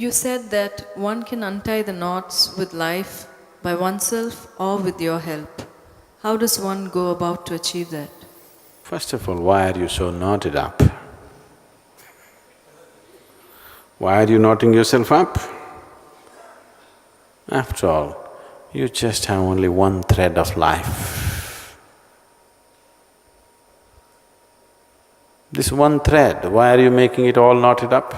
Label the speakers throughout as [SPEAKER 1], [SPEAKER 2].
[SPEAKER 1] You said that one can untie the knots with life by oneself or with your help. How does one go about to achieve that?
[SPEAKER 2] First of all, why are you so knotted up? Why are you knotting yourself up? After all, you just have only one thread of life. This one thread, why are you making it all knotted up?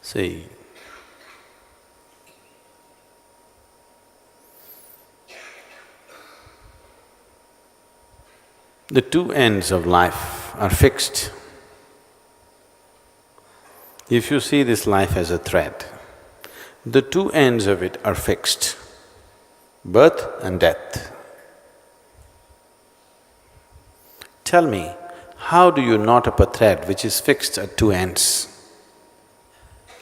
[SPEAKER 2] See, the two ends of life are fixed. If you see this life as a thread, the two ends of it are fixed, birth and death. Tell me, how do you knot up a thread which is fixed at two ends?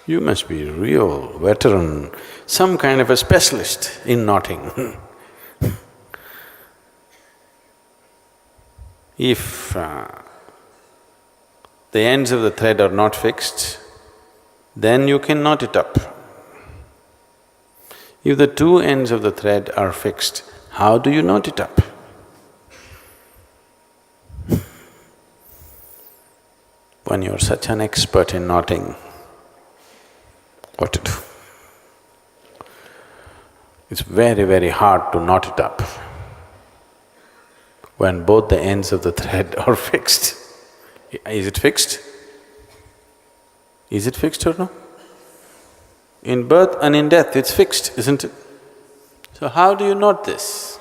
[SPEAKER 2] You must be a real veteran, some kind of a specialist in knotting. If the ends of the thread are not fixed, then you can knot it up. If the two ends of the thread are fixed, how do you knot it up? When you're such an expert in knotting, what to do? It's very, very hard to knot it up when both the ends of the thread are fixed. Is it fixed? Is it fixed or no? In birth and in death, it's fixed, isn't it? So how do you knot this?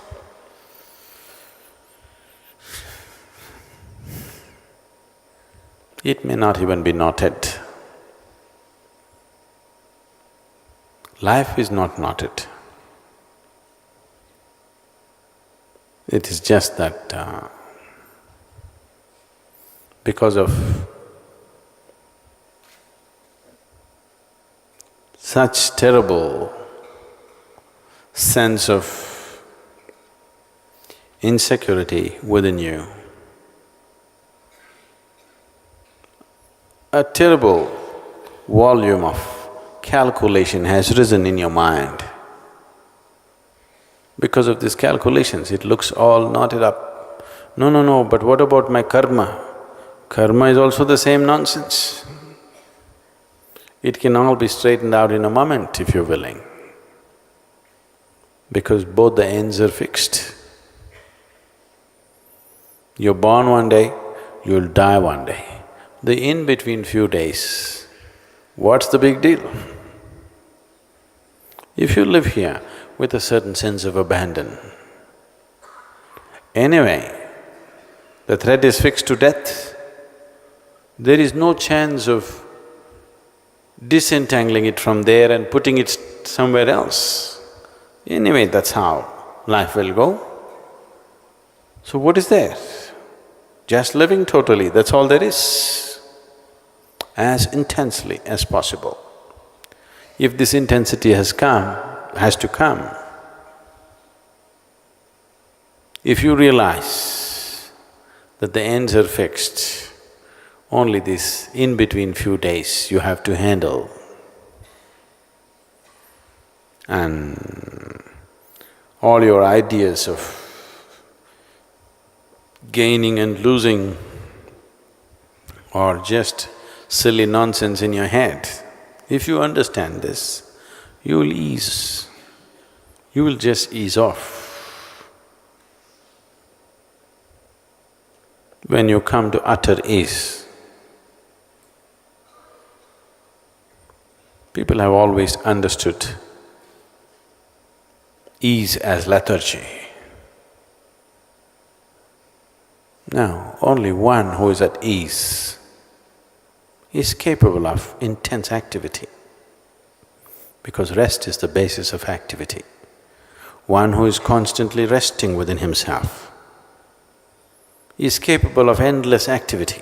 [SPEAKER 2] It may not even be knotted. Life is not knotted. It is just that because of such terrible sense of insecurity within you, a terrible volume of calculation has risen in your mind. Because of these calculations, it looks all knotted up. No, but what about my karma? Karma is also the same nonsense. It can all be straightened out in a moment if you're willing, because both the ends are fixed. You're born one day, you'll die one day. The in-between few days, what's the big deal? If you live here with a certain sense of abandon, anyway, the thread is fixed to death, there is no chance of disentangling it from there and putting it somewhere else. Anyway, that's how life will go. So what is there? Just living totally, that's all there is, as intensely as possible. If this intensity has to come, if you realize that the ends are fixed, only this in-between few days you have to handle, and all your ideas of gaining and losing are just silly nonsense in your head. If you understand this, you will ease, you will just ease off. When you come to utter ease, people have always understood ease as lethargy. Now, only one who is at ease is capable of intense activity, because rest is the basis of activity. One who is constantly resting within himself is capable of endless activity.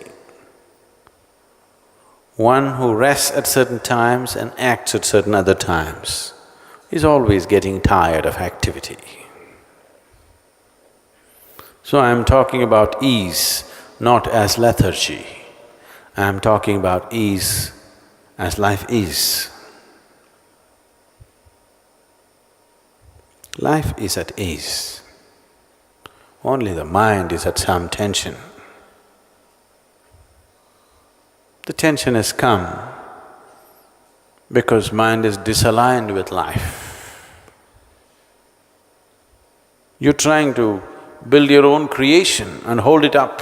[SPEAKER 2] One who rests at certain times and acts at certain other times is always getting tired of activity. So I'm talking about ease, not as lethargy. I'm talking about ease as life is. Life is at ease. Only the mind is at some tension. The tension has come because mind is disaligned with life. You're trying to build your own creation and hold it up,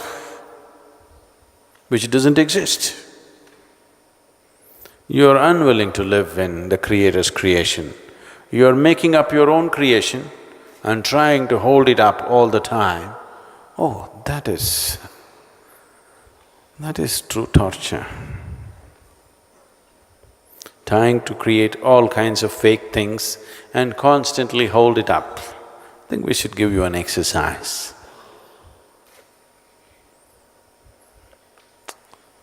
[SPEAKER 2] which doesn't exist. You're unwilling to live in the Creator's creation. You're making up your own creation and trying to hold it up all the time. Oh, that is true torture. Trying to create all kinds of fake things and constantly hold it up. I think we should give you an exercise.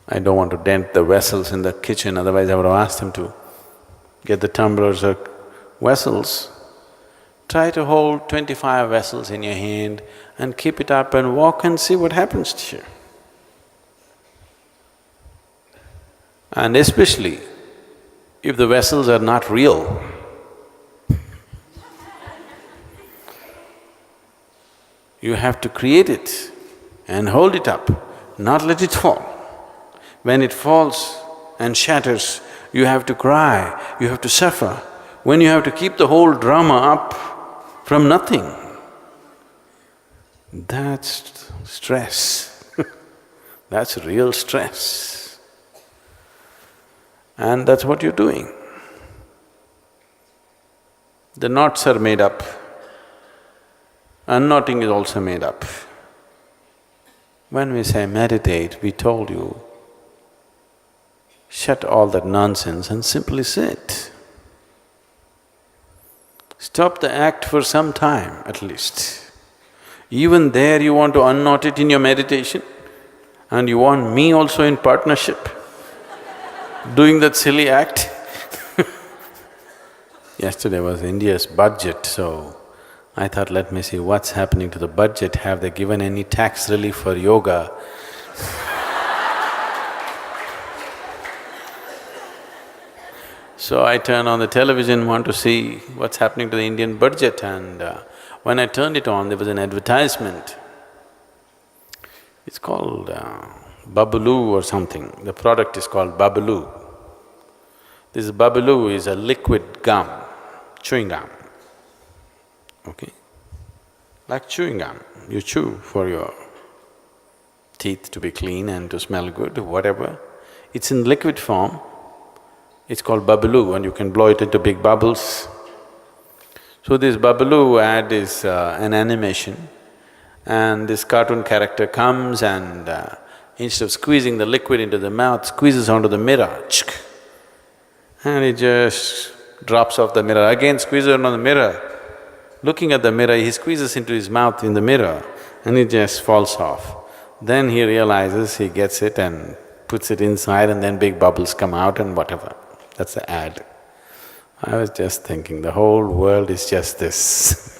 [SPEAKER 2] I don't want to dent the vessels in the kitchen, otherwise I would have asked them to get the tumblers or vessels. Try to hold 25 vessels in your hand and keep it up and walk and see what happens to you. And especially if the vessels are not real, you have to create it and hold it up, not let it fall. When it falls and shatters, you have to cry, you have to suffer. When you have to keep the whole drama up from nothing, that's stress. That's real stress. And that's what you're doing. The knots are made up, unknotting is also made up. When we say meditate, we told you, shut all that nonsense and simply sit. Stop the act for some time at least. Even there you want to unknot it in your meditation and you want me also in partnership doing that silly act. Yesterday was India's budget, so I thought, let me see what's happening to the budget. Have they given any tax relief for yoga? So I turn on the television, want to see what's happening to the Indian budget, and when I turned it on, there was an advertisement. It's called Babaloo or something. The product is called Babaloo. This Babaloo is a liquid gum, chewing gum, okay? Like chewing gum, you chew for your teeth to be clean and to smell good, whatever. It's in liquid form. It's called Babaloo and you can blow it into big bubbles. So this Babaloo ad is an animation and this cartoon character comes and instead of squeezing the liquid into the mouth, squeezes onto the mirror, and it just drops off the mirror, again squeezes onto the mirror. Looking at the mirror, he squeezes into his mouth in the mirror and it just falls off. Then he realizes, he gets it and puts it inside and then big bubbles come out and whatever. That's the ad. I was just thinking, the whole world is just this.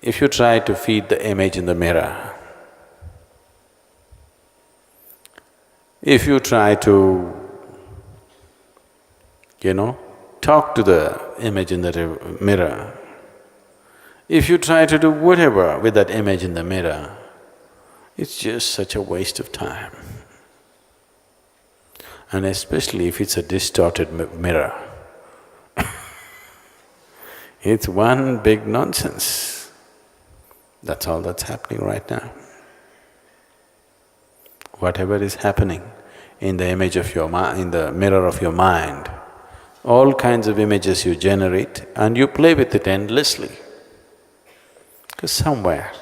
[SPEAKER 2] If you try to feed the image in the mirror, if you try to, talk to the image in the mirror, if you try to do whatever with that image in the mirror, it's just such a waste of time. And especially if it's a distorted mirror. It's one big nonsense. That's all that's happening right now. Whatever is happening in the image of your mind, in the mirror of your mind, all kinds of images you generate and you play with it endlessly. Because somewhere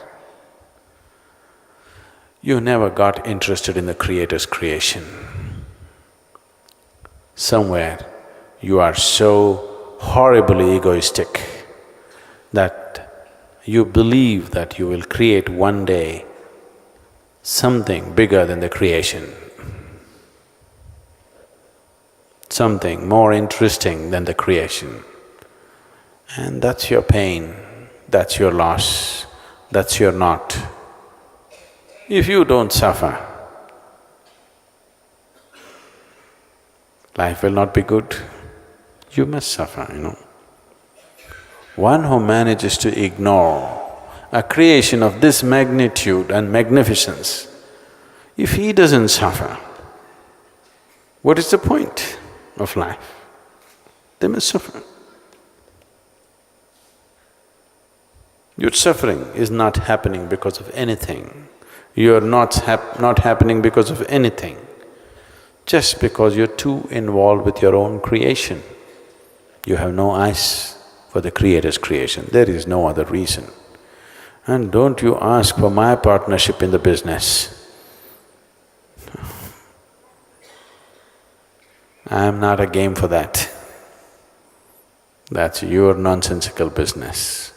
[SPEAKER 2] you never got interested in the Creator's creation. Somewhere you are so horribly egoistic that you believe that you will create one day something bigger than the creation, something more interesting than the creation. And that's your pain, that's your loss, that's your knot. If you don't suffer, life will not be good. You must suffer, One who manages to ignore a creation of this magnitude and magnificence, if he doesn't suffer, what is the point of life? They must suffer. Your suffering is not happening because of anything. You are not happening because of anything, just because you're too involved with your own creation. You have no eyes for the Creator's creation, there is no other reason. And don't you ask for my partnership in the business. I'm not a game for that. That's your nonsensical business.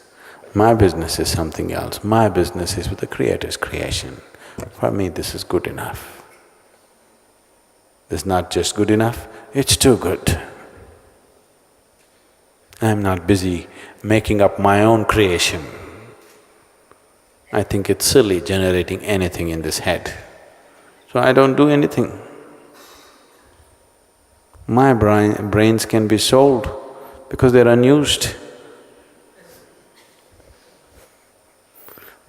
[SPEAKER 2] My business is something else. My business is with the Creator's creation. For me, this is good enough. This is not just good enough, it's too good. I'm not busy making up my own creation. I think it's silly generating anything in this head. So I don't do anything. My brains can be sold because they're unused.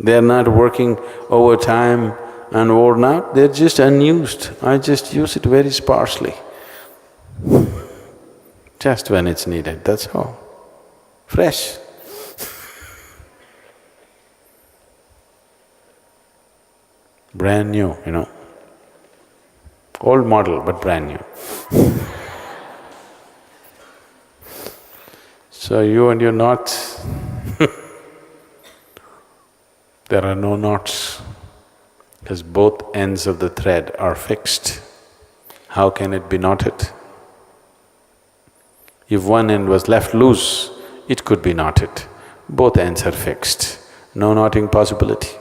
[SPEAKER 2] They're not working overtime and worn out, they're just unused. I just use it very sparsely, just when it's needed, that's all. Fresh. Brand new, Old model, but brand new. So you and your knots, there are no knots, because both ends of the thread are fixed. How can it be knotted? If one end was left loose, it could be knotted. Both ends are fixed, no knotting possibility.